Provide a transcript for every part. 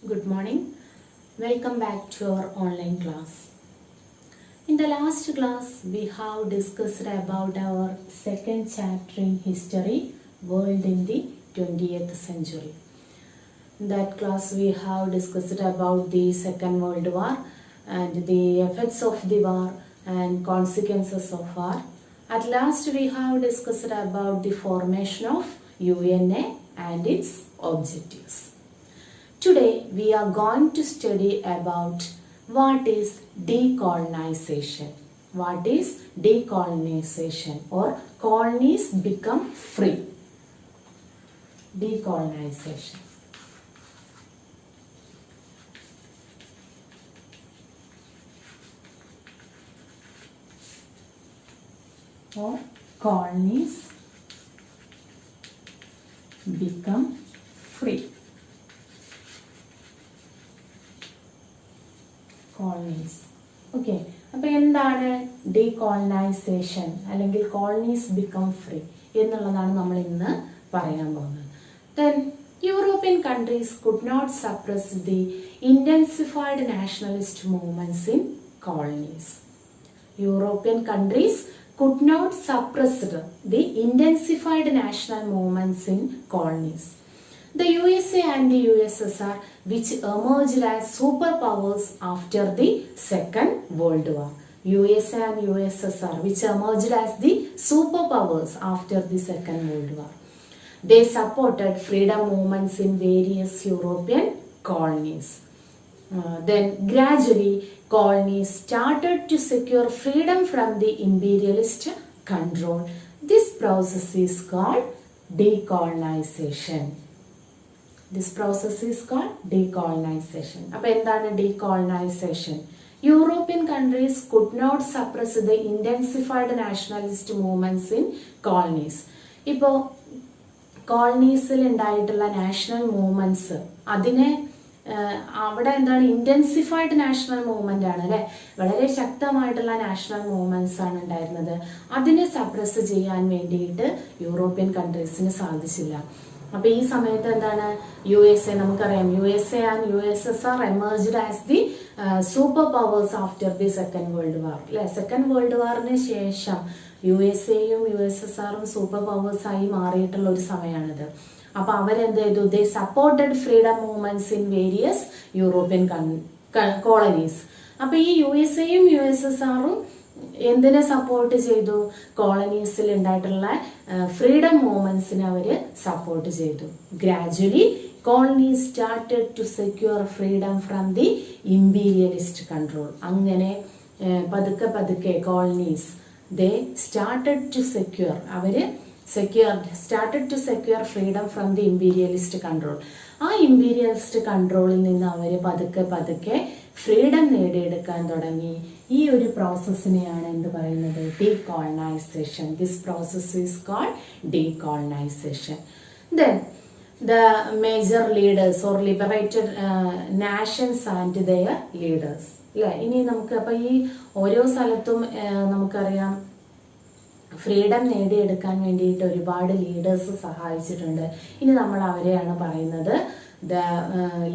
Good morning. Welcome back to our online class. In the last class, we have discussed about our second chapter in history, World in the 20th century. In that class, we have discussed about the Second World War and the effects of the war and consequences of war. At last, we have discussed about the formation of UNA and its objectives. Today we are going to study about what is decolonization. What is decolonization or colonies become free? Decolonization. Or colonies become free. Colonies. Okay, അപ്പോൾ എന്താണ് decolonisation അല്ലെങ്കിൽ colonies become free എന്നുള്ളതാണ് നമ്മൾ ഇന്ന് പറയാൻ പോകുന്നത്. Then European countries could not suppress the intensified nationalist movements in colonies. European countries could not suppress the intensified national movements in colonies. The USA and the USSR, which emerged as superpowers after the Second World War. USA and USSR, which emerged as the superpowers after the Second World War. They supported freedom movements in various European colonies. Then gradually colonies started to secure freedom from the imperialist control. This process is called decolonization. This process is called decolonization. അപ്പോൾ എന്താണ് decolonization? European countries could not suppress the intensified nationalist movements in colonies. ഇപ്പോൾ കോളനീസിൽ ഉണ്ടായിട്ടുള്ള national movements അതിനെ അവിടെ എന്താണ് intensified national movement ആണ് അല്ലെ, വളരെ ശക്തമായിട്ടുള്ള നാഷണൽ മൂവ്മെന്റ്സ് ആണ് ഉണ്ടായിരുന്നത്. അതിനെ സപ്രസ് ചെയ്യാൻ വേണ്ടിയിട്ട് യൂറോപ്യൻ കൺട്രീസിന് സാധിച്ചില്ല. അപ്പൊ ഈ സമയത്ത് എന്താണ് USA, നമുക്കറിയാം USA and USSR emerged as the super powers after the second world war അല്ലെ. സെക്കൻഡ് വേൾഡ് വാറിന് ശേഷം USAയും USSRും സൂപ്പർ പവേഴ്സ് ആയി മാറിയിട്ടുള്ള ഒരു സമയമാണിത്. അപ്പൊ അവരെന്ത് ചെയ്തു? They supported freedom movements in various European colonies. അപ്പൊ ഈ USAയും USSRും എന്തിനെ സപ്പോർട്ട് ചെയ്തു? കോളനീസിൽ ഉണ്ടായിട്ടുള്ള ഫ്രീഡം മൂവ്മെന്റ്സിനെ അവര് സപ്പോർട്ട് ചെയ്തു. Gradually colonies started to secure freedom from the imperialist control. അങ്ങനെ പതുക്കെ പതുക്കെ colonies they started to secure, അവര് started to secure freedom from the imperialist control. ആ ഇമ്പീരിയലിസ്റ്റ് കൺട്രോളിൽ നിന്ന് അവർ പതുക്കെ പതുക്കെ ഫ്രീഡം നേടിയെടുക്കാൻ തുടങ്ങി. ഈ ഒരു പ്രോസസ്സിനെയാണ് എന്ത് പറയുന്നത്? Decolonisation. This process is called decolonisation. Then the major leaders or liberated nations and their leaders അല്ലേ. ഇനി നമുക്ക് അപ്പൊ ഈ ഓരോ സ്ഥലത്തും നമുക്കറിയാം ഫ്രീഡം നേടിയെടുക്കാൻ വേണ്ടിയിട്ട് ഒരുപാട് ലീഡേഴ്സ് സഹായിച്ചിട്ടുണ്ട്. ഇനി നമ്മൾ അവരെയാണ് പറയുന്നത് the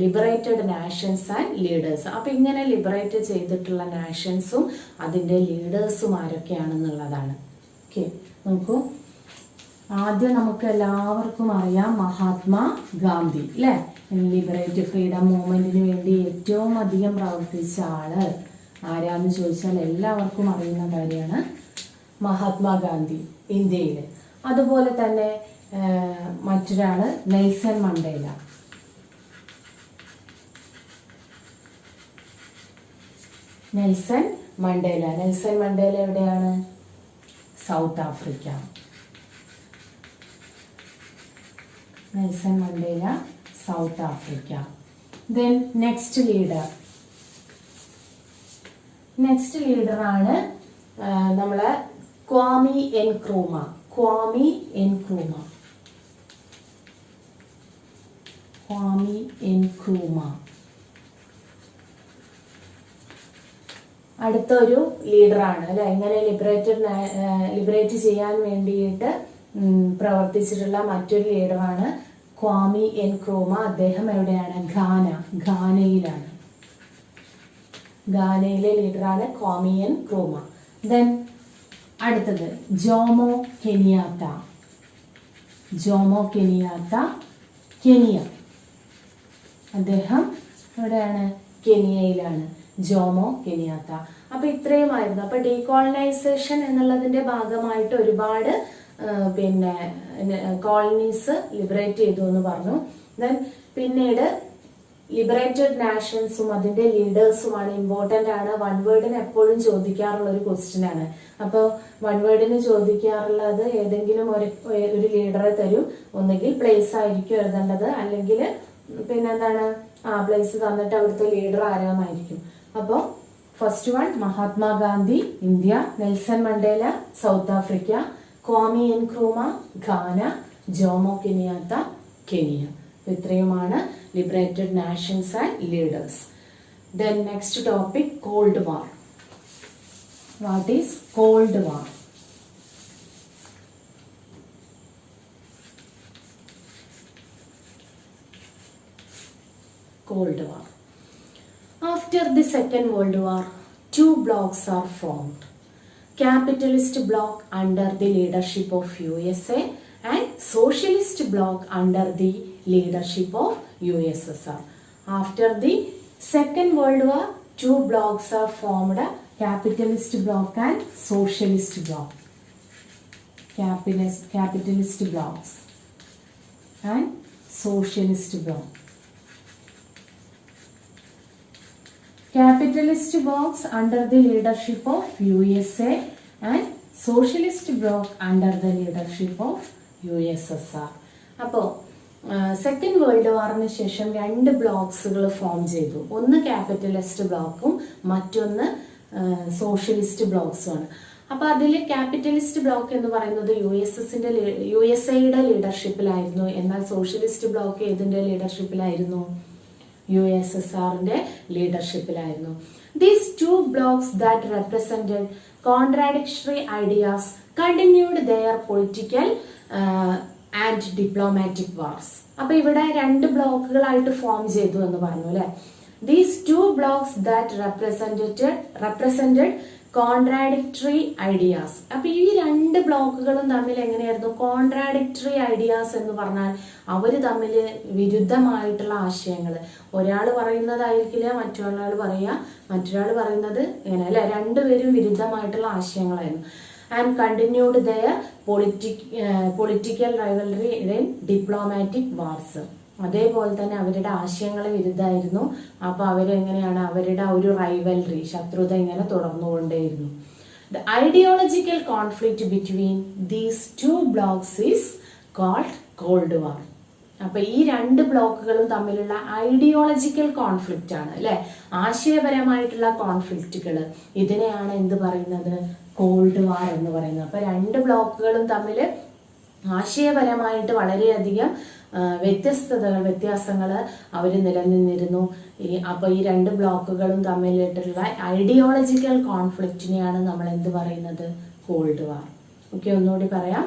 liberated nations and leaders. അപ്പൊ ഇങ്ങനെ ലിബറേറ്റ് ചെയ്തിട്ടുള്ള നാഷൻസും അതിന്റെ ലീഡേഴ്സും ആരൊക്കെയാണെന്നുള്ളതാണ്. ഓക്കെ, നോക്കൂ. ആദ്യം നമുക്ക് എല്ലാവർക്കും അറിയാം മഹാത്മാ ഗാന്ധി അല്ലെ. ലിബറേറ്റ് ഫ്രീഡം മൂവ്മെന്റിന് വേണ്ടി ഏറ്റവും അധികം പ്രവർത്തിച്ച ആള് ആരാന്ന് ചോദിച്ചാൽ എല്ലാവർക്കും അറിയുന്ന കാര്യമാണ് മഹാത്മാഗാന്ധി ഇന്ത്യയിൽ. അതുപോലെ തന്നെ മറ്റൊരാള് നെൽസൺ മണ്ടേല. നെൽസൺ മണ്ടേല എവിടെയാണ്? South Africa. Nelson Mandela south Africa. Then next ലീഡറാണ് നമ്മളെ ക്വാമി എൻക്രൂമ. അടുത്തൊരു ലീഡറാണ് അല്ലെ. ഇങ്ങനെ ലിബറേറ്റ് ചെയ്യാൻ വേണ്ടിയിട്ട് പ്രവർത്തിച്ചിട്ടുള്ള മറ്റൊരു ലീഡറാണ് ക്വാമി എൻക്രൂമ. അദ്ദേഹം എവിടെയാണ്? ഘാനയിലാണ്. ഘാനയിലെ ലീഡറാണ് ക്വാമി എൻക്രൂമ. ദെൻ അടുത്തത് ജോമോ കെനിയാത്ത. കെനിയ. അദ്ദേഹം എവിടെയാണ്? കെനിയയിലാണ്. Jomo Kenyatta. അപ്പൊ ഇത്രയുമായിരുന്നു. അപ്പൊ ഡീകോളനൈസേഷൻ എന്നുള്ളതിന്റെ ഭാഗമായിട്ട് ഒരുപാട് കോളനീസ് ലിബറേറ്റ് ചെയ്തു എന്ന് പറഞ്ഞു. ദെൻ പിന്നീട് ലിബറേറ്റഡ് നാഷൻസും അതിന്റെ ലീഡേഴ്സുമാണ് ഇമ്പോർട്ടന്റ് ആണ്. വൺ വേർഡിന് എപ്പോഴും ചോദിക്കാറുള്ള ഒരു ക്വസ്റ്റ്യൻ ആണ്. അപ്പോൾ വൺ വേർഡിന് ചോദിക്കാറുള്ളത് ഏതെങ്കിലും ഒരു ലീഡറെ തരും. ഒന്നുകിൽ പ്ലേസ് ആയിരിക്കും എഴുതേണ്ടത്, അല്ലെങ്കിൽ പിന്നെന്താണ് പ്ലേസ് തന്നിട്ട് അവിടുത്തെ ലീഡർ ആരാന്നായിരിക്കും. അപ്പോൾ first one Mahatma Gandhi India, Nelson Mandela south Africa, Kwame എൻക്രൂമ Ghana, Jomo Kenyatta Kenya. ഇത്രയുമാണ് liberated nations and leaders. Then next topic called war. What is cold war? Cold War. After the Second World War, two blocs are formed. Capitalist bloc under the leadership of USA and Socialist bloc under the leadership of USSR. After the Second World War, two blocs are formed, Capitalist bloc and Socialist bloc. Capitalist blocs and Socialist bloc. Capitalist blocs under the leadership of USA and Socialist bloc under the leadership of USSR. അപ്പോൾ second world വാറിന് ശേഷം രണ്ട് ബ്ലോക്സുകൾ form ചെയ്തു. ഒന്ന് capitalist ബ്ലോക്കും മറ്റൊന്ന് socialist ബ്ലോക്സുമാണ്. അപ്പോൾ അതിൽ capitalist block എന്ന് പറയുന്നത് USA-യുടെ ലീഡർഷിപ്പിലായിരുന്നു. എന്നാൽ സോഷ്യലിസ്റ്റ് ബ്ലോക്ക് ഏതിന്റെ ലീഡർഷിപ്പിലായിരുന്നു? USSR-ന്റെ ലീഡർഷിപ്പിലായിരുന്നു. These two blocks that represented contradictory ideas continued their political and diplomatic wars. അപ്പൊ ഇവിടെ രണ്ട് ബ്ലോക്കുകളായിട്ട് ഫോം ചെയ്തു എന്ന് പറഞ്ഞു അല്ലെ. These two blocks that represented contradictory ideas. അപ്പൊ ഈ രണ്ട് ബ്ലോക്കുകളും തമ്മിൽ എങ്ങനെയായിരുന്നു? കോൺട്രാഡിക്ടറി ഐഡിയാസ് എന്ന് പറഞ്ഞാൽ അവര് തമ്മിൽ വിരുദ്ധമായിട്ടുള്ള ആശയങ്ങൾ. ഒരാൾ പറയുന്നതായിരിക്കില്ല മറ്റൊരാൾ പറയുന്നത് ഇങ്ങനെ അല്ലെ. രണ്ടുപേരും വിരുദ്ധമായിട്ടുള്ള ആശയങ്ങളായിരുന്നു. And continued their political rivalry in diplomatic wars. അതേപോലെ തന്നെ അവരുടെ ആശയങ്ങൾ വിരുദ്ധമായിരുന്നു. അപ്പൊ അവരെങ്ങനെയാണ് അവരുടെ ഒരു റൈവൽറി, ശത്രുത ഇങ്ങനെ തുടർന്നുകൊണ്ടേയിരുന്നു. The ideological conflict between these two blocs is cold cold war. അപ്പൊ ഈ രണ്ട് ബ്ലോക്കുകളും തമ്മിലുള്ള ഐഡിയോളജിക്കൽ കോൺഫ്ലിക്റ്റ് ആണ് അല്ലെ, ആശയപരമായിട്ടുള്ള കോൺഫ്ലിക്റ്റുകൾ. ഇതിനെയാണ് എന്ത് പറയുന്നത്? കോൾഡ് വാർ എന്ന് പറയുന്നത്. അപ്പൊ രണ്ട് ബ്ലോക്കുകളും തമ്മിൽ ആശയപരമായിട്ട് വളരെയധികം വ്യത്യാസങ്ങൾ അവർ നിലനിന്നിരുന്നു. അപ്പൊ ഈ രണ്ട് ബ്ലോക്കുകളും തമ്മിലിട്ടുള്ള ഐഡിയോളജിക്കൽ കോൺഫ്ലിക്റ്റിനെയാണ് നമ്മൾ എന്ത് പറയുന്നത്? കോൾഡ് വാർ. ഓക്കെ, ഒന്നുകൂടി പറയാം.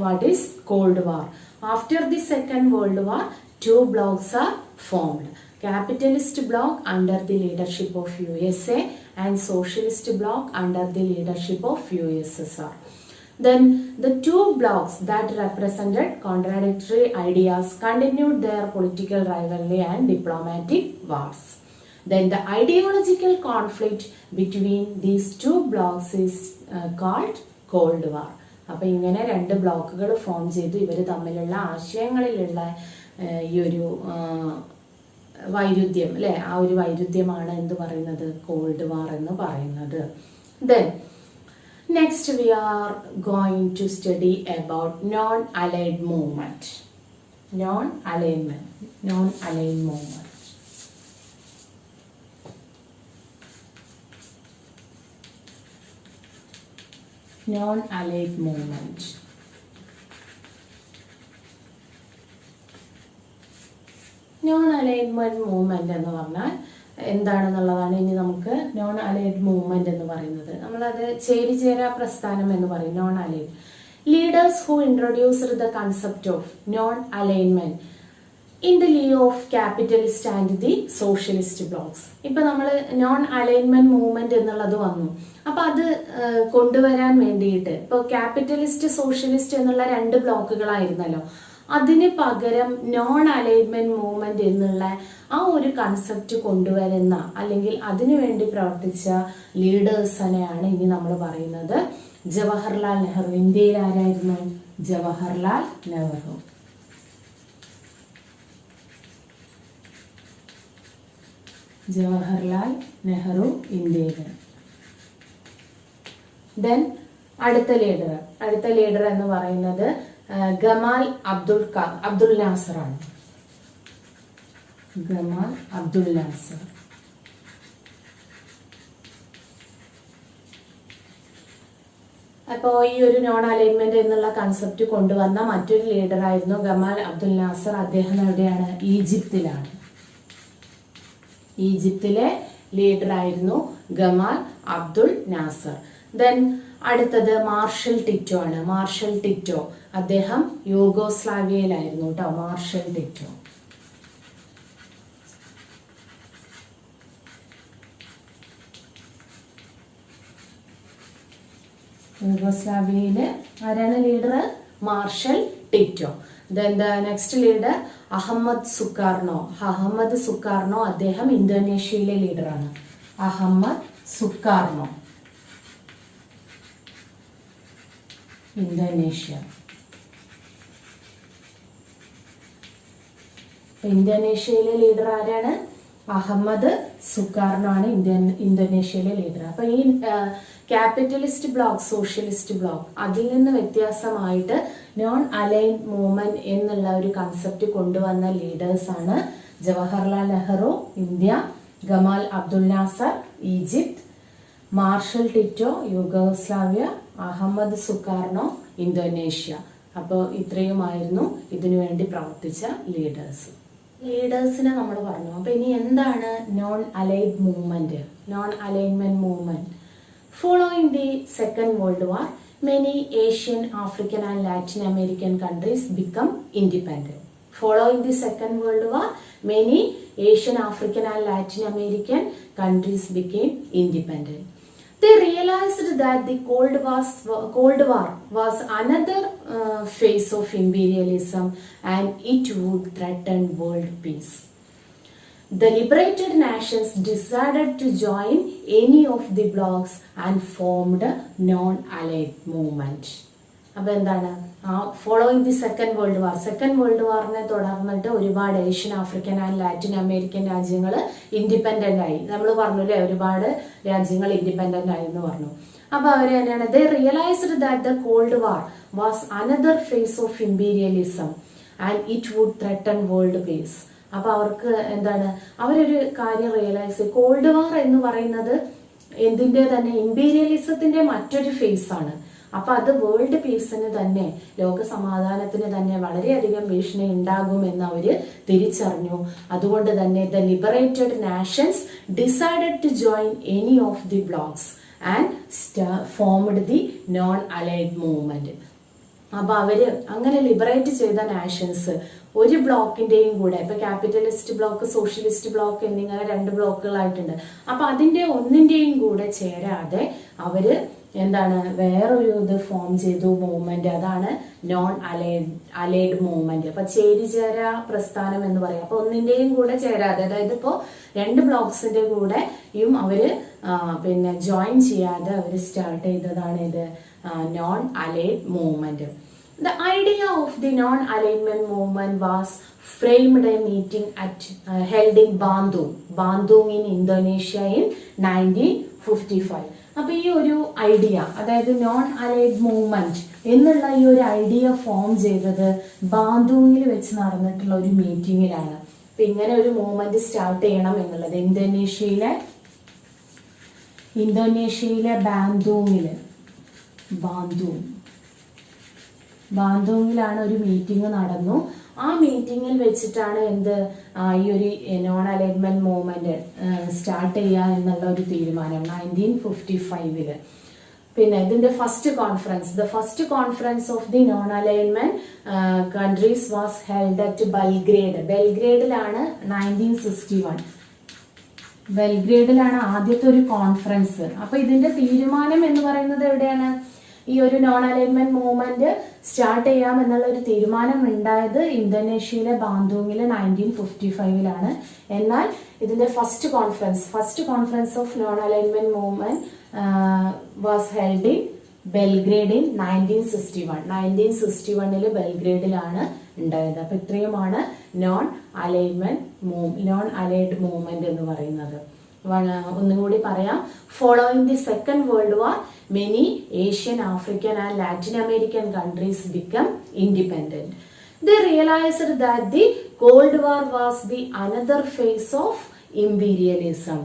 What is cold war? After the second world war, two blocs are formed. Capitalist bloc under the leadership of USA and Socialist bloc under the leadership of USSR. Then the two blocs that represented contradictory ideas continued their political rivalry and diplomatic wars. Then the ideological conflict between these two blocs is called Cold War. അപ്പൊ ഇങ്ങനെ രണ്ട് ബ്ലോക്കുകൾ form ചെയ്തു. ഇവർ തമ്മിലുള്ള ആശയങ്ങളിലുള്ള ഈ ഒരു വൈരുദ്ധ്യം അല്ലെ, ആ ഒരു വൈരുദ്ധ്യമാണ് എന്ത് പറയുന്നത്? കോൾഡ് വാർ എന്ന് പറയുന്നത്. Then next we are going to study about non-aligned movement. Non-aligned movement. Non-aligned movement. Non alignment movement എന്ന് പറഞ്ഞാൽ എന്താണെന്നുള്ളതാണ് ഇനി നമുക്ക് നോൺ അലൈൻഡ് മൂവ്മെന്റ് എന്ന് പറയുന്നത്. നമ്മളത് ചേരിചേരാ പ്രസ്ഥാനം എന്ന് പറയും. Non aligned leaders who introduced the concept of non alignment in the lee of capitalist and the socialist blocs. ഇപ്പൊ നമ്മൾ നോൺ അലൈൻമെന്റ് മൂവ്മെന്റ് എന്നുള്ളത് വന്നു. അപ്പൊ അത് കൊണ്ടുവരാൻ വേണ്ടിയിട്ട് ഇപ്പൊ ക്യാപിറ്റലിസ്റ്റ് സോഷ്യലിസ്റ്റ് എന്നുള്ള രണ്ട് ബ്ലോക്കുകളായിരുന്നല്ലോ, അതിന് പകരം നോൺ അലൈൻമെന്റ് മൂവ്മെന്റ് എന്നുള്ള ആ ഒരു കൺസെപ്റ്റ് കൊണ്ടുവരുന്ന അല്ലെങ്കിൽ അതിനു വേണ്ടി പ്രവർത്തിച്ച ലീഡേഴ്സിനെയാണ് ഇനി നമ്മൾ പറയുന്നത് ജവഹർലാൽ നെഹ്റു. ഇന്ത്യയിൽ ആരായിരുന്നു? ജവഹർലാൽ നെഹ്റു. ജവഹർലാൽ നെഹ്റു ഇന്ത്യയിൽ. ദെൻ അടുത്ത ലീഡർ എന്ന് പറയുന്നത് ഗമാൽ അബ്ദുൽ നാസർ ആണ്. Gamal Abdul Nasar. അപ്പോൾ ഈ ഒരു നോൺ അലൈൻമെന്റ് എന്നുള്ള കൺസെപ്റ്റ് കൊണ്ടുവന്ന മറ്റൊരു ലീഡർ ആയിരുന്നു ഗമാൽ അബ്ദുൽ നാസർ. അദ്ദേഹം എവിടെയാണ്? ഈജിപ്തിലാണ്. ഈജിപ്തിലെ ലീഡർ ആയിരുന്നു ഗമാൽ അബ്ദുൽ നാസർ. ദെൻ അടുത്തത് മാർഷൽ ടിറ്റോ ആണ്. മാർഷൽ ടിറ്റോ അദ്ദേഹം യൂഗോസ്ലാവിയയിലായിരുന്നു കേട്ടോ. Marshal Tito. യൂഗോസ്ലാവിയയില് ആരാണ് leader? Marshal Tito. Then the next leader Ahmed Sukarno. അദ്ദേഹം ഇന്തോനേഷ്യയിലെ ലീഡറാണ്. Ahmed Sukarno, Indonesia. ഇന്തോനേഷ്യയിലെ ലീഡർ ആരാണ്? അഹമ്മദ് സുക്കാർണോ ആണ് ഇന്തോനേഷ്യയിലെ ലീഡർ. അപ്പൊ ഈ ക്യാപിറ്റലിസ്റ്റ് ബ്ലോക്ക്, സോഷ്യലിസ്റ്റ് ബ്ലോക്ക്, അതിൽ നിന്ന് വ്യത്യാസമായിട്ട് നോൺ അലൈൻ മൂവ്മെന്റ് എന്നുള്ള ഒരു കൺസെപ്റ്റ് കൊണ്ടുവന്ന ലീഡേഴ്സ് ആണ് Jawaharlal Nehru India, Gamal Abdul Nasser Egypt, Marshal Tito Yugoslavia, Ahmed Sukarno Indonesia. അപ്പോൾ ഇത്രയുമായിരുന്നു ഇതിനു വേണ്ടി പ്രവർത്തിച്ച ലീഡേഴ്സിനെ നമ്മൾ പറഞ്ഞു. അപ്പൊ ഇനി എന്താണ് non aligned movement? Non alignment movement. Following the Second World War, many Asian, African and Latin American countries become independent. Following the Second World War, many Asian, African and Latin American countries became independent. They realized that the Cold War was another phase of imperialism and it would threaten world peace. The liberated nations decided to join any of the blocs and formed a non-allied movement. അപ്പോൾ എന്താണ്? Following the second world വാറിനെ തുടർന്നിട്ട് ഒരുപാട് Asian, African and Latin American രാജ്യങ്ങൾ independent ആയി. നമ്മൾ പറഞ്ഞു അല്ലേ, ഒരുപാട് രാജ്യങ്ങൾ ഇൻഡിപെൻഡന്റ് ആയി എന്ന് പറഞ്ഞു. അപ്പൊ അവര് തന്നെയാണ് they realized that the Cold War was another phase of imperialism and it would threaten world peace. അപ്പൊ അവർക്ക് എന്താണ്, അവരൊരു കാര്യം റിയലൈസ്, കോൾഡ് വാർ എന്ന് പറയുന്നത് എന്തിന്റെ തന്നെ ഇമ്പീരിയലിസത്തിന്റെ മറ്റൊരു ഫേസ് ആണ്. അപ്പൊ അത് വേൾഡ് പീസിന് തന്നെ, ലോക സമാധാനത്തിന് തന്നെ വളരെയധികം ഭീഷണി ഉണ്ടാകുമെന്ന് അവര് തിരിച്ചറിഞ്ഞു. അതുകൊണ്ട് തന്നെ the liberated nations decided to join any of the blocs and formed the non allied movement. അപ്പൊ അവര് അങ്ങനെ ലിബറേറ്റ് ചെയ്ത നാഷൻസ് ഒരു ബ്ലോക്കിന്റെയും കൂടെ, ഇപ്പൊ ക്യാപിറ്റലിസ്റ്റ് ബ്ലോക്ക്, സോഷ്യലിസ്റ്റ് ബ്ലോക്ക് എന്നിങ്ങനെ രണ്ട് ബ്ലോക്കുകളായിട്ടുണ്ട്. അപ്പൊ അതിന്റെ ഒന്നിന്റെയും കൂടെ ചേരാതെ അവര് എന്താണ്, വേറൊരു ഇത് ഫോം ചെയ്തു, മൂവ്മെന്റ്. അതാണ് നോൺ അലൈഡ് മൂവ്മെന്റ്. അപ്പൊ ചേരിചേരാ പ്രസ്ഥാനം എന്ന് പറയാം. അപ്പൊ ഒന്നിന്റെയും കൂടെ ചേരാതെ, അതായത് ഇപ്പോ രണ്ട് ബ്ലോക്സിന്റെ കൂടെയും അവര് പിന്നെ ജോയിൻ ചെയ്യാതെ അവര് സ്റ്റാർട്ട് ചെയ്തതാണ് ഇത് non allied movement. The idea of the non-alignment movement was framed a meeting held in Bandung in Indonesia in 1955. അപ്പൊ ഈ ഒരു ഐഡിയ, അതായത് നോൺ അലൈഡ് മൂവ്മെന്റ് എന്നുള്ള ഈ ഒരു ഐഡിയ ഫോം ചെയ്തത് ബാന്തൂങ്ങിൽ വെച്ച് നടന്നിട്ടുള്ള ഒരു മീറ്റിംഗിലാണ്. അപ്പൊ ഇങ്ങനെ ഒരു മൂവ്മെന്റ് സ്റ്റാർട്ട് ചെയ്യണം എന്നുള്ളത് ഇന്തോനേഷ്യയിലെ ബാന്തൂങ്ങിലാണ് ഒരു മീറ്റിംഗ് നടന്നു. ആ മീറ്റിംഗിൽ വെച്ചിട്ടാണ് ഈ ഒരു നോൺ അലൈൻമെന്റ് മൂവ്മെന്റ് സ്റ്റാർട്ട് ചെയ്യുക എന്നുള്ള ഒരു തീരുമാനം 1955. പിന്നെ ഇതിന്റെ first conference, the first conference of the non alignment countries was held at Belgrade. ബെൽഗ്രേഡിലാണ് 1961. ബെൽഗ്രേഡിലാണ് ആദ്യത്തെ ഒരു കോൺഫറൻസ്. അപ്പൊ ഇതിന്റെ തീരുമാനം എന്ന് പറയുന്നത് എവിടെയാണ്? ഈ ഒരു നോൺ അലൈൻമെന്റ് മൂവ്മെന്റ് സ്റ്റാർട്ട് ചെയ്യാം എന്നുള്ള ഒരു തീരുമാനം ഉണ്ടായത് ഇന്തോനേഷ്യയിലെ ബാന്തൂങ്ങിലെ 1955ലാണ്. എന്നാൽ ഇതിന്റെ first conference of non alignment movement was held in Belgrade in 1961. 1961 ബെൽഗ്രേഡിലാണ് ഉണ്ടായത്. അപ്പൊ ഇത്രയുമാണ് നോൺ അലൈഡ് മൂവ്മെന്റ് എന്ന് പറയുന്നത്. ഒന്നുകൂടി പറയാം. Following the second world war many Asian, African and Latin American countries become independent. They realized that the Cold War was the another phase of imperialism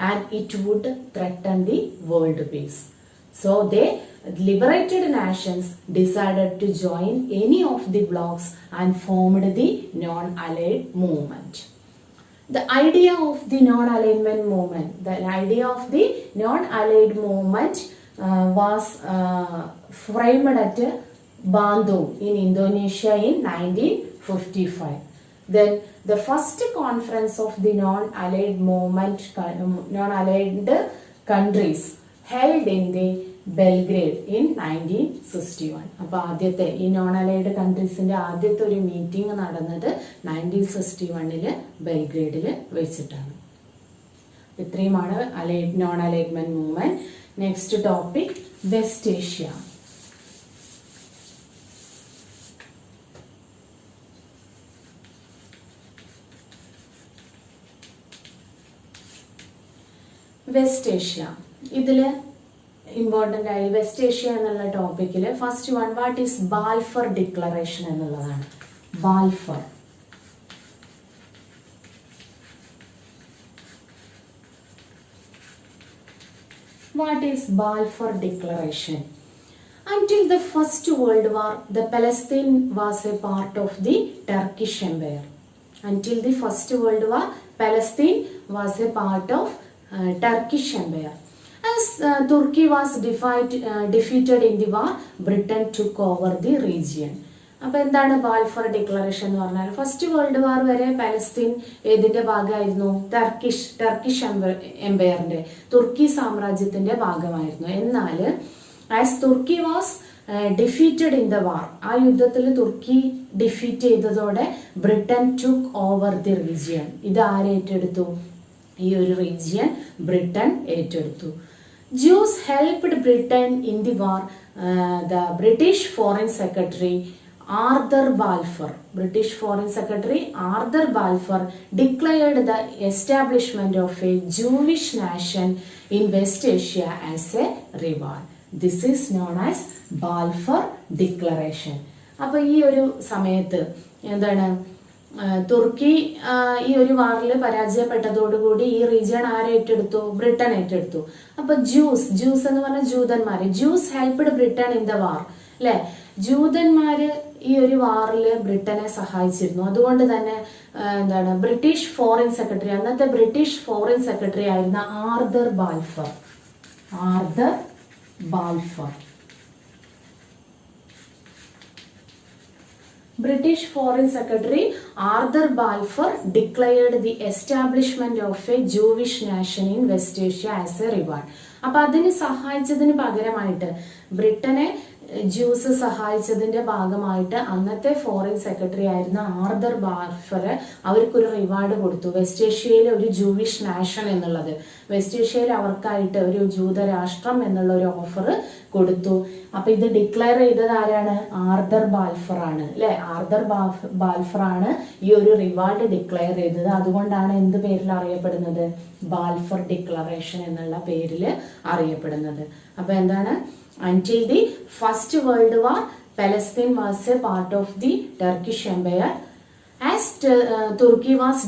and it would threaten the world peace. So they liberated nations decided to join any of the blocs and formed the non-allied movement. The idea of the non-alignment movement was framed at Bandung in Indonesia in 1955. Then the first conference of the non-allied countries held in the Belgrade in 1961. അപ്പോൾ ആദ്യത്തെ ഈ non allied കൺട്രീസിന്റെ ആദ്യത്തെ ഒരു meeting നടന്നത് 1961 ബെൽഗ്രേഡിൽ വെച്ചിട്ടാണ്. ഇത്രയുമാണ് non alignment movement. Next topic west Asia. West Asia ഇതില് ഇമ്പോർട്ടൻ്റ് ആയി വെസ്റ്റ് ഏഷ്യ എന്നുള്ള ടോപ്പിക്കിൽ first one what is Balfour declaration എന്നുള്ളതാണ്. Balfour What is Balfour Declaration? Until the First World War, the Palestine was a part of the Turkish Empire. Until the First World War, Palestine was a part of Turkish Empire. As Turkey was defeated in the war, Britain took over the region. അപ്പോൾ എന്താണ് Balfour declaration എന്ന് പറഞ്ഞാൽ? First world war വരെ Palestine ഏതിന്റെ ഭാഗമായിരുന്നു? Turkish എംപയറിന്റെ, തുർക്കി സാമ്രാജ്യത്തിന്റെ ഭാഗമായിരുന്നു. എന്നാൽ ആസ് തുർക്കി was defeated in the war, ആ യുദ്ധത്തിൽ തുർക്കി ഡിഫീറ്റ് ചെയ്തതോടെ Britain took over the region. ഇത് ആര് ഏറ്റെടുത്തു? ഈ ഒരു റീജിയൻ ബ്രിട്ടൻ ഏറ്റെടുത്തു. Jews helped Britain in the war. The British Foreign Secretary Arthur Balfour declared the establishment of a Jewish nation in West Asia as a reward. This is known as Balfour Declaration. അപ്പോൾ ഈ ഒരു സമയത്ത് എന്താണ്, തുർക്കി ഈ ഒരു വാറിൽ പരാജയപ്പെട്ടതോടുകൂടി ഈ region ആരെ ഏറ്റെടുത്തു? ബ്രിട്ടൻ ഏറ്റെടുത്തു. അപ്പൊ ജ്യൂസ് എന്ന് പറഞ്ഞ ജൂതന്മാര്, Jews helped Britain in the war, അല്ലെ? ജൂതന്മാര് ഈ ഒരു വാറിൽ ബ്രിട്ടനെ സഹായിച്ചിരുന്നു. അതുകൊണ്ട് തന്നെ എന്താണ്, ബ്രിട്ടീഷ് ഫോറിൻ സെക്രട്ടറി, അന്നത്തെ ബ്രിട്ടീഷ് ഫോറിൻ സെക്രട്ടറി ആയിരുന്ന Arthur Balfour British Foreign Secretary Arthur Balfour declared the establishment of a Jewish nation in West Asia as a reward. അപ്പൊ അതിന് സഹായിച്ചതിന് പകരമായിട്ട്, ബ്രിട്ടനെ ജ്യൂസ് സഹായിച്ചതിന്റെ ഭാഗമായിട്ട് അന്നത്തെ ഫോറിൻ സെക്രട്ടറി ആയിരുന്ന ആർതർ ബാൽഫർ അവർക്കൊരു reward കൊടുത്തു. വെസ്റ്റ് ഏഷ്യയിലെ ഒരു ജൂവിഷ് നാഷൻ എന്നുള്ളത്, വെസ്റ്റ് ഏഷ്യയിൽ അവർക്കായിട്ട് ഒരു ജൂതരാഷ്ട്രം എന്നുള്ള ഒരു ഓഫർ കൊടുത്തു. അപ്പൊ ഇത് ഡിക്ലെയർ ചെയ്തത് ആരാണ്? ആർതർ ബാൽഫർ ആണ്, അല്ലെ? ആർതർ ബാൽഫർ ആണ് ഈ ഒരു റിവാർഡ് ഡിക്ലെയർ ചെയ്തത്. അതുകൊണ്ടാണ് എന്ത് പേരിൽ അറിയപ്പെടുന്നത്? ബാൽഫർ ഡിക്ലറേഷൻ എന്നുള്ള പേരിൽ അറിയപ്പെടുന്നത്. അപ്പൊ എന്താണ്, until the First World War, Palestine was a part of the Turkish Empire. As Turkey was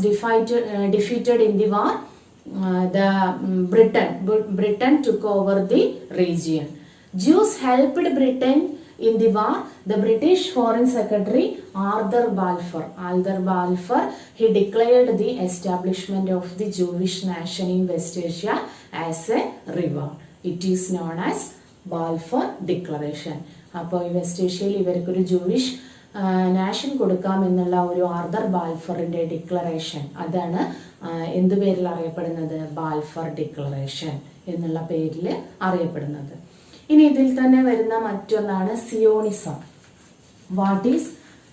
defeated in the war, Britain took over the region. Jews helped Britain in the war. The British Foreign Secretary Arthur Balfour, he declared the establishment of the Jewish nation in West Asia as a reward. It is known as Balfour declaration. അപ്പോൾ ഈ west ഏഷ്യയിൽ ഇവർക്കൊരു Jewish nation കൊടുക്കാം എന്നുള്ള ഒരു Arthur ബാൽഫറിന്റെ declaration, അതാണ് എന്ത് പേരിൽ അറിയപ്പെടുന്നത്? ബാൽഫർ ഡിക്ലറേഷൻ എന്നുള്ള പേരിൽ അറിയപ്പെടുന്നത്. ഇനി ഇതിൽ തന്നെ വരുന്ന മറ്റൊന്നാണ് സിയോണിസം. വാട്ട് ഈസ്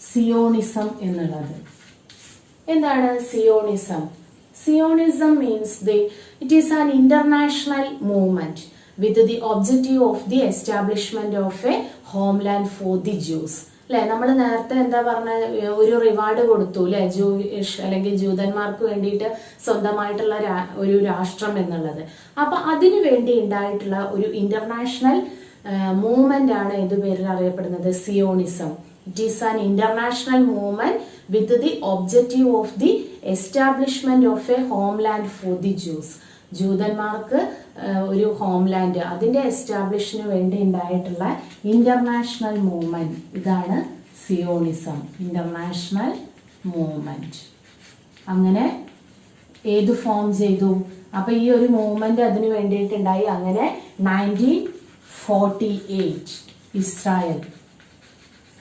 സിയോണിസം എന്നുള്ളത്? എന്താണ് Zionism? Zionism means it is an international movement with the objective of the establishment of a homeland for the Jews. അല്ലെ, നമ്മൾ നേരത്തെ എന്താ പറഞ്ഞ ഒരു റിവാർഡ് കൊടുത്തു അല്ലെ, ജൂയിഷ് അല്ലെങ്കിൽ ജൂതന്മാർക്ക് വേണ്ടിയിട്ട് സ്വന്തമായിട്ടുള്ള ഒരു രാഷ്ട്രം എന്നുള്ളത്. അപ്പൊ അതിനു വേണ്ടി ഉണ്ടായിട്ടുള്ള ഒരു ഇന്റർനാഷണൽ മൂവ്മെന്റ് ആണ് ഏത് പേരിൽ അറിയപ്പെടുന്നത്? Zionism. It is an international movement with the objective of the establishment of a homeland for the Jews. ജൂതന്മാർക്ക് ഒരു ഹോംലാൻഡ്, അതിന്റെ എസ്റ്റാബ്ലിഷിന് വേണ്ടി ഉണ്ടായിട്ടുള്ള ഇന്റർനാഷണൽ മൂവ്മെന്റ്, ഇതാണ് സിയോണിസം, ഇന്റർനാഷണൽ മൂവ്മെന്റ്. അങ്ങനെ ഏത് ഫോം ചെയ്തു? അപ്പൊ ഈ ഒരു മൂവ്മെന്റ് അതിന് വേണ്ടിയിട്ടുണ്ടായി. അങ്ങനെ 1948 ഇസ്രായേൽ,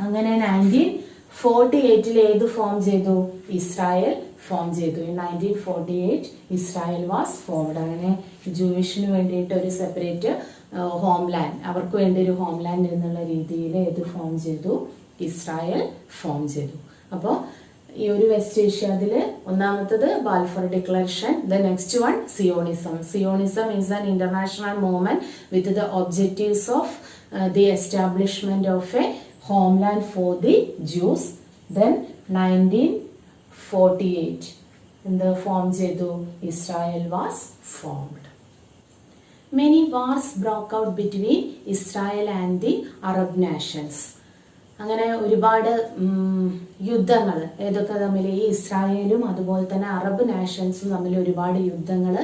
അങ്ങനെ 1948 ഏത് ഫോം ചെയ്തു? ഇസ്രായേൽ ഫോം ചെയ്തു. In 1948 Israel was formed. അങ്ങനെ ജൂയിഷിന് വേണ്ടിയിട്ട് ഒരു സെപ്പറേറ്റ് ഹോംലാൻഡ്, അവർക്ക് വേണ്ടി ഒരു ഹോംലാൻഡ് എന്നുള്ള രീതിയിൽ ഏത് ഫോം ചെയ്തു? ഇസ്രായേൽ ഫോം ചെയ്തു. അപ്പോൾ ഈ ഒരു വെസ്റ്റ് ഏഷ്യ, അതിൽ ഒന്നാമത്തത് Balfour declaration. The next one Zionism. Zionism is an international movement with the objectives of the establishment of A homeland for the Jews. Then 1948 in the form ചെയ്തു, Israel was formed. Many wars broke out between Israel and the Arab nations. അങ്ങനെ ഒരുപാട് യുദ്ധങ്ങൾ ഏതൊക്കെ തമ്മിൽ? ഈ ഇസ്രായേലും അതുപോലെ തന്നെ അറബ് നാഷൻസും തമ്മിൽ ഒരുപാട് യുദ്ധങ്ങൾ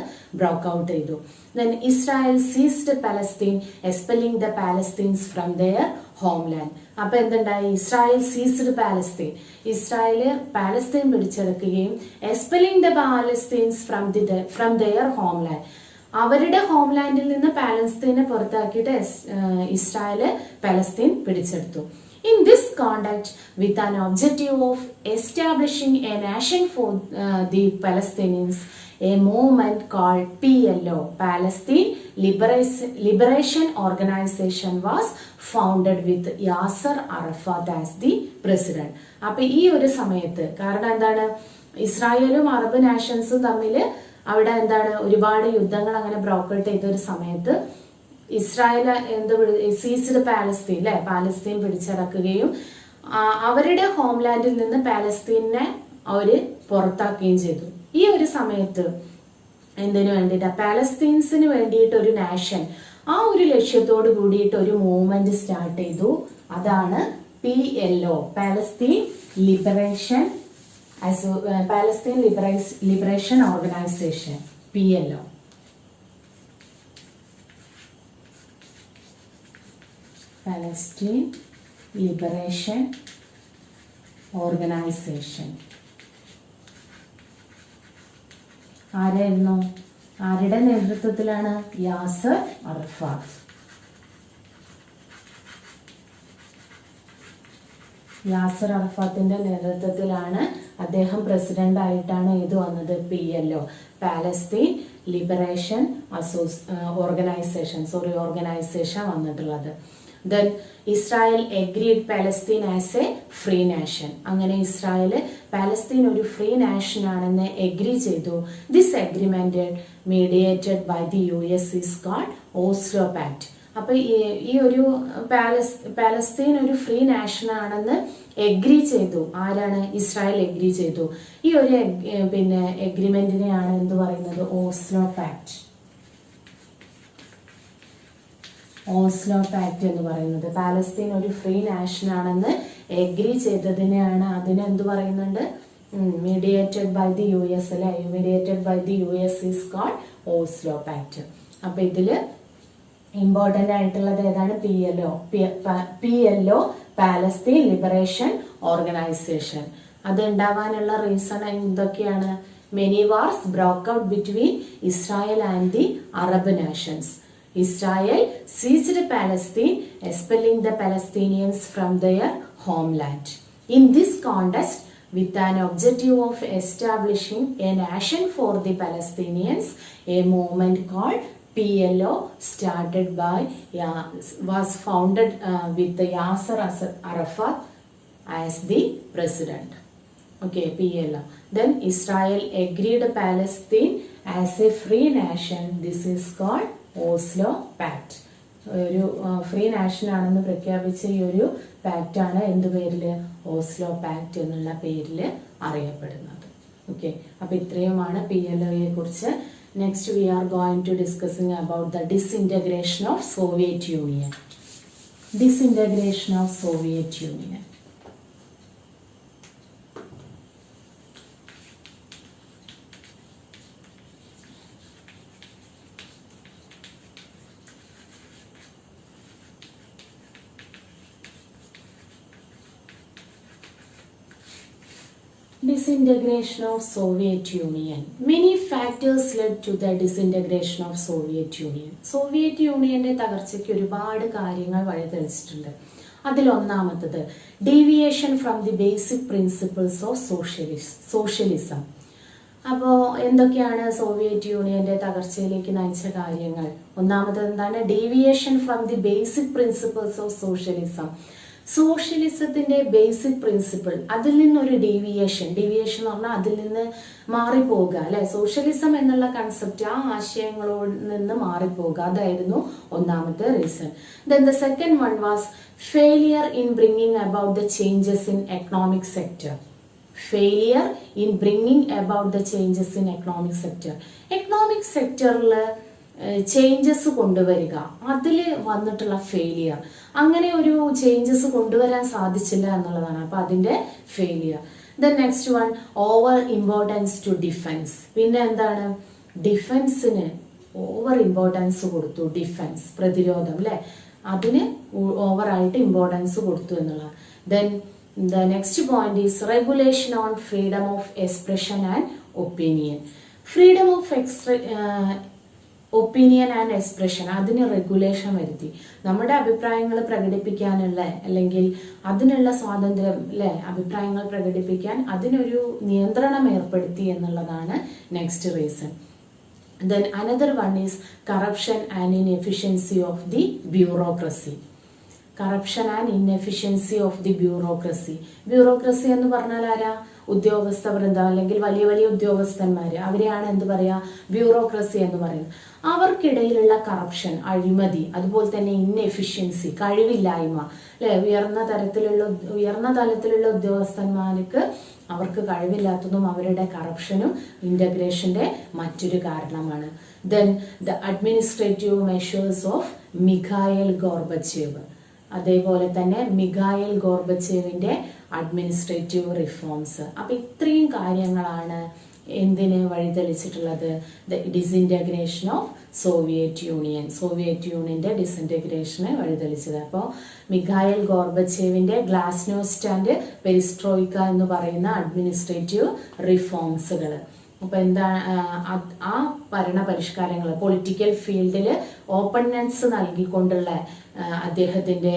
ബ്രോക്ക് ഔട്ട് ചെയ്തു. Then Israel seized Palestine, expelling the Palestinians from their homeland. അപ്പൊ എന്തുണ്ടായി? Israel ceased Palestine, Israel Palestine പിടിച്ചെടുക്കുകയും expelling the Palestinians from their homeland, അവരുടെ ഹോംലാൻഡിൽ നിന്ന് പാലസ്തീനെ പുറത്താക്കിയിട്ട് ഇസ്രായേല് പാലസ്തീൻ പിടിച്ചെടുത്തു. In this conduct, with an objective of establishing a nation for the Palestinians, a movement called PLO, Palestine Liberation Organization, was founded with Yasser Arafat as the president. അപ്പൊ ഈ ഒരു സമയത്ത്, കാരണം എന്താണ്, ഇസ്രായേലും അറബ് നാഷൻസും തമ്മിൽ അവിടെ എന്താണ് ഒരുപാട് യുദ്ധങ്ങൾ അങ്ങനെ ബ്രോക്കൗട്ട് ചെയ്ത ഒരു സമയത്ത് ഇസ്രായേൽ സീസ്ഡ് പാലസ്തീൻ അല്ലെ, പാലസ്തീൻ പിടിച്ചടക്കുകയും അവരുടെ ഹോംലാൻഡിൽ നിന്ന് പാലസ്തീനെ അവര് പുറത്താക്കുകയും ചെയ്തു. ഈ ഒരു സമയത്ത് എന്തിനു വേണ്ടിയിട്ട്? പാലസ്തീൻസിന് വേണ്ടിയിട്ട് ഒരു നാഷൻ, ആ ഒരു ലക്ഷ്യത്തോട് കൂടിയിട്ട് ഒരു മൂവ്മെന്റ് സ്റ്റാർട്ട് ചെയ്തു. അതാണ് PLO, Palestine liberation organisation, PLO. Palestine Liberation Organization. ആരായിരുന്നു? ആരുടെ നേതൃത്വത്തിലാണ്? യാസർ അറഫാത്ത്. യാസർ അറഫാത്തിന്റെ നേതൃത്വത്തിലാണ്, അദ്ദേഹം പ്രസിഡന്റ് ആയിട്ടാണ് ഇത് വന്നത്, PLO, പാലസ്തീൻ ലിബറേഷൻ ഓർഗനൈസേഷൻ വന്നിട്ടുള്ളത്. Then Israel agreed Palestine as a free nation. അങ്ങനെ ഇസ്രായേൽ പാലസ്തീൻ ഒരു ഫ്രീ നാഷൻ ആണെന്ന് എഗ്രി ചെയ്തു. This agreement mediated by the US is called Oslo pact. അപ്പൊ ഈ ഒരു പാലസ്തീൻ ഒരു ഫ്രീ നാഷൻ ആണെന്ന് എഗ്രി ചെയ്തു. ആരാണ്? ഇസ്രായേൽ എഗ്രി ചെയ്തു. ഈ ഒരു എഗ്രിമെന്റിനെയാണ് എന്ത് പറയുന്നത്? Oslo pact. ഓസ്ലോ പാക്ട് എന്ന് പറയുന്നത് പാലസ്തീൻ ഒരു ഫ്രീ നാഷൻ ആണെന്ന് എഗ്രി ചെയ്തതിനെയാണ്, അതിനെന്ത് പറയുന്നുണ്ട്? മീഡിയേറ്റഡ് ബൈ ദി US അല്ലെ, mediated by the US is called Oslo pact. അപ്പൊ ഇതില് ഇമ്പോർട്ടന്റ് ആയിട്ടുള്ളത് ഏതാണ്? PLO, Palestine liberation organisation. അത് ഉണ്ടാവാനുള്ള റീസൺ എന്തൊക്കെയാണ്? Many wars broke out between Israel and the Arab nations. Israel seized Palestine, expelling the Palestinians from their homeland. In this context, with an objective of establishing a nation for the Palestinians, a movement called PLO was founded with Yasser Arafat as the president. Okay, PLO. Then Israel agreed Palestine as a free nation. This is called Oslo Pact. ഒരു free nation ആണെന്ന് പ്രഖ്യാപിച്ച ഈ ഒരു pact ആണ് എന്ത് പേരിൽ Oslo pact എന്നുള്ള പേരിൽ അറിയപ്പെടുന്നത്. ഓക്കെ, അപ്പൊ ഇത്രയുമാണ് PLOയെ കുറിച്ച്. Next we are going to discussing about the disintegration of Soviet Union. Disintegration of Soviet Union. Disintegration of Soviet Union. Many factors led to the disintegration of Soviet Union. Soviet യൂണിയന്റെ തകർച്ചയ്ക്ക് ഒരുപാട് കാര്യങ്ങൾ വഴിതെളിച്ചിട്ടുണ്ട്. അതിലൊന്നാമത്തത് deviation from the basic principles of socialism. അപ്പോൾ എന്തൊക്കെയാണ് Soviet യൂണിയന്റെ തകർച്ചയിലേക്ക് നയിച്ച കാര്യങ്ങൾ? ഒന്നാമത്തത് എന്താണ്? Deviation from the basic principles of socialism. സോഷ്യലിസത്തിന്റെ ബേസിക് പ്രിൻസിപ്പിൾ, അതിൽ നിന്നൊരു ഡീവിയേഷൻ എന്ന് പറഞ്ഞാൽ അതിൽ നിന്ന് മാറിപ്പോകുക അല്ലെ. സോഷ്യലിസം എന്നുള്ള കൺസെപ്റ്റ്, ആ ആശയങ്ങളോട് നിന്ന് മാറിപ്പോകുക, അതായിരുന്നു ഒന്നാമത്തെ reason. Then the second one was failure in bringing about the changes in economic sector. Failure in bringing about the changes in economic sector. Economic സെക്ടറിൽ ചേഞ്ചസ് കൊണ്ടുവരിക, അതിൽ വന്നിട്ടുള്ള ഫെയിലിയർ. അങ്ങനെ ഒരു ചേഞ്ചസ് കൊണ്ടുവരാൻ സാധിച്ചില്ല എന്നുള്ളതാണ്. അപ്പൊ അതിന്റെ failure. The next one over importance to defence. പിന്നെ എന്താണ്? ഡിഫൻസിന് ഓവർ ഇമ്പോർട്ടൻസ് കൊടുത്തു. ഡിഫൻസ്, പ്രതിരോധം അല്ലെ, അതിന് ഓവറായിട്ട് ഇമ്പോർട്ടൻസ് കൊടുത്തു എന്നുള്ളതാണ്. Then the next point is regulation on freedom of expression and opinion. Freedom of opinion and expression, അതിന് റെഗുലേഷൻ വരുത്തി. നമ്മുടെ അഭിപ്രായങ്ങൾ പ്രകടിപ്പിക്കാനുള്ള, അല്ലെങ്കിൽ അതിനുള്ള സ്വാതന്ത്ര്യം അല്ലെ, അഭിപ്രായങ്ങൾ പ്രകടിപ്പിക്കാൻ അതിനൊരു നിയന്ത്രണം ഏർപ്പെടുത്തി എന്നുള്ളതാണ് next reason. Then another one is corruption and inefficiency of the bureaucracy. Corruption and inefficiency of the bureaucracy. Bureaucracy എന്ന് പറഞ്ഞാൽ ആരാ? ഉദ്യോഗസ്ഥ വൃന്ദം, അല്ലെങ്കിൽ വലിയ വലിയ ഉദ്യോഗസ്ഥന്മാര്, അവരെയാണ് എന്ത് പറയാ? ബ്യൂറോക്രസി എന്ന് പറയുന്നത്. അവർക്കിടയിലുള്ള കറപ്ഷൻ, അഴിമതി, അതുപോലെ തന്നെ ഇൻഎഫിഷ്യൻസി, കഴിവില്ലായ്മ അല്ലെ. ഉയർന്ന തലത്തിലുള്ള ഉദ്യോഗസ്ഥന്മാർക്ക് അവർക്ക് കഴിവില്ലാത്തതും അവരുടെ കറപ്ഷനും ഇന്റഗ്രേഷന്റെ മറ്റൊരു കാരണമാണ്. Then the administrative measures of Mikhail Gorbachev. അതേപോലെ തന്നെ മിഖായേൽ ഗോർബച്ചേവിന്റെ അഡ്മിനിസ്ട്രേറ്റീവ് റിഫോംസ്. അപ്പൊ ഇത്രയും കാര്യങ്ങളാണ് എന്തിന് വഴിതെളിച്ചിട്ടുള്ളത്? The disintegration of Soviet Union. Soviet യൂണിയന്റെ ഡിസിന്റഗ്രേഷന് വഴിതെളിച്ചത്. അപ്പോൾ മിഖായേൽ ഗോർബച്ചേവിന്റെ ഗ്ലാസ്നോസ്റ്റ് ആൻഡ് പെരിസ്ട്രോയിക്ക എന്ന് പറയുന്ന അഡ്മിനിസ്ട്രേറ്റീവ് റിഫോംസുകൾ. അപ്പൊ എന്താണ് ആ ഭരണ പരിഷ്കാരങ്ങൾ? പൊളിറ്റിക്കൽ ഫീൽഡിൽ ഓപ്പൺനെസ് നൽകിക്കൊണ്ടുള്ള അദ്ദേഹത്തിന്റെ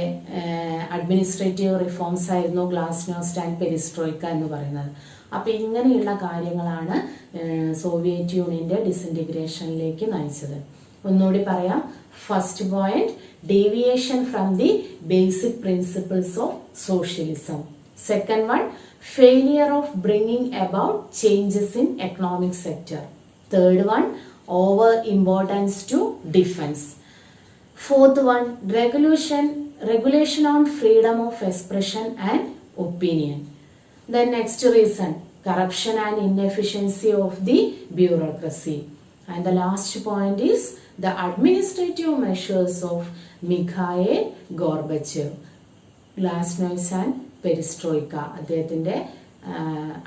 അഡ്മിനിസ്ട്രേറ്റീവ് റിഫോംസ് ആയിരുന്നു ഗ്ലാസ്നോസ്റ്റ് ആൻഡ് പെരിസ്ട്രോയിക്ക എന്ന് പറയുന്നത്. അപ്പൊ ഇങ്ങനെയുള്ള കാര്യങ്ങളാണ് സോവിയറ്റ് യൂണിയന്റെ ഡിസിന്റഗ്രേഷനിലേക്ക് നയിച്ചത്. ഒന്നുകൂടി പറയാം. First point, deviation from the basic principles of socialism. Second one, failure of bringing about changes in economic sector. Third one, over importance to defense. Fourth one, regulation on freedom of expression and opinion. Then next reason, corruption and inefficiency of the bureaucracy. And the last point is the administrative measures of Mikhail Gorbachev, Glasnost and perestroika, അദ്ദേഹത്തിന്റെ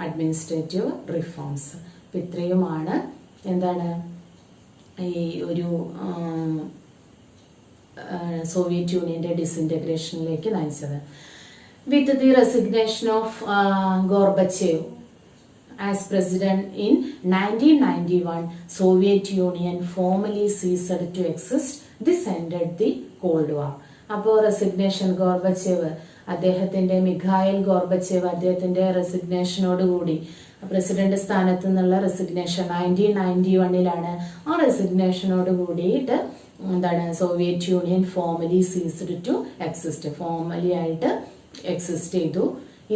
administrative reforms. അപ്പം ഇത്രയുമാണ് എന്താണ് ഈ ഒരു Soviet യൂണിയന്റെ ഡിസിന്റഗ്രേഷനിലേക്ക് നയിച്ചത്. With the resignation of Gorbachev as president in 1991, Soviet Union formally ceased to exist this ended the cold വാർ. അപ്പോൾ resignation Gorbachev Mikhail Gorbachev അദ്ദേഹത്തിന്റെ റെസിഗ്നേഷനോടുകൂടി പ്രസിഡന്റ് സ്ഥാനത്ത് നിന്നുള്ള റെസിഗ്നേഷൻ 1991 ആ റെസിഗ്നേഷനോട് കൂടിയിട്ട് Soviet Union formally ceased to exist, formally ആയിട്ട് എക്സിസ്റ്റ് ചെയ്തു.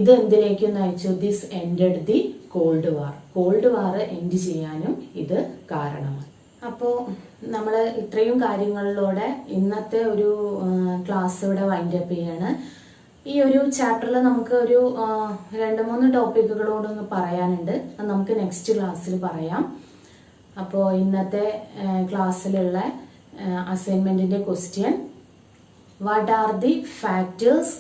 ഇത് എന്തിലേക്ക് നയിച്ചു? This ended the cold war. Cold war end ചെയ്യാനും ഇത് കാരണമായി. അപ്പോൾ നമ്മൾ ഇത്രയും കാര്യങ്ങളിലൂടെ ഇന്നത്തെ ഒരു ക്ലാസ് ഇവിടെ വൈൻഡ് അപ്പ് ചെയ്യാണ്. ഈ ഒരു ചാപ്റ്ററിൽ നമുക്ക് ഒരു 2-3 ടോപ്പിക്കുകളോടൊന്ന് പറയാനുണ്ട്. അത് നമുക്ക് നെക്സ്റ്റ് ക്ലാസ്സിൽ പറയാം. അപ്പോൾ ഇന്നത്തെ ക്ലാസ്സിലുള്ള അസൈൻമെന്റിന്റെ question, what are the factors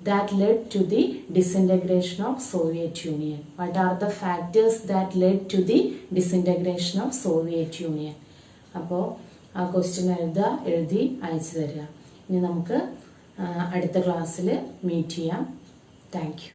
that led to the disintegration of Soviet Union? What are the factors that led to the disintegration of Soviet Union? അപ്പോൾ ആ ക്വസ്റ്റ്യൻ എഴുതി അയച്ചു തരിക. ഇനി നമുക്ക് അടുത്ത ക്ലാസ്സിൽ മീറ്റ് ചെയ്യാം. Thank you.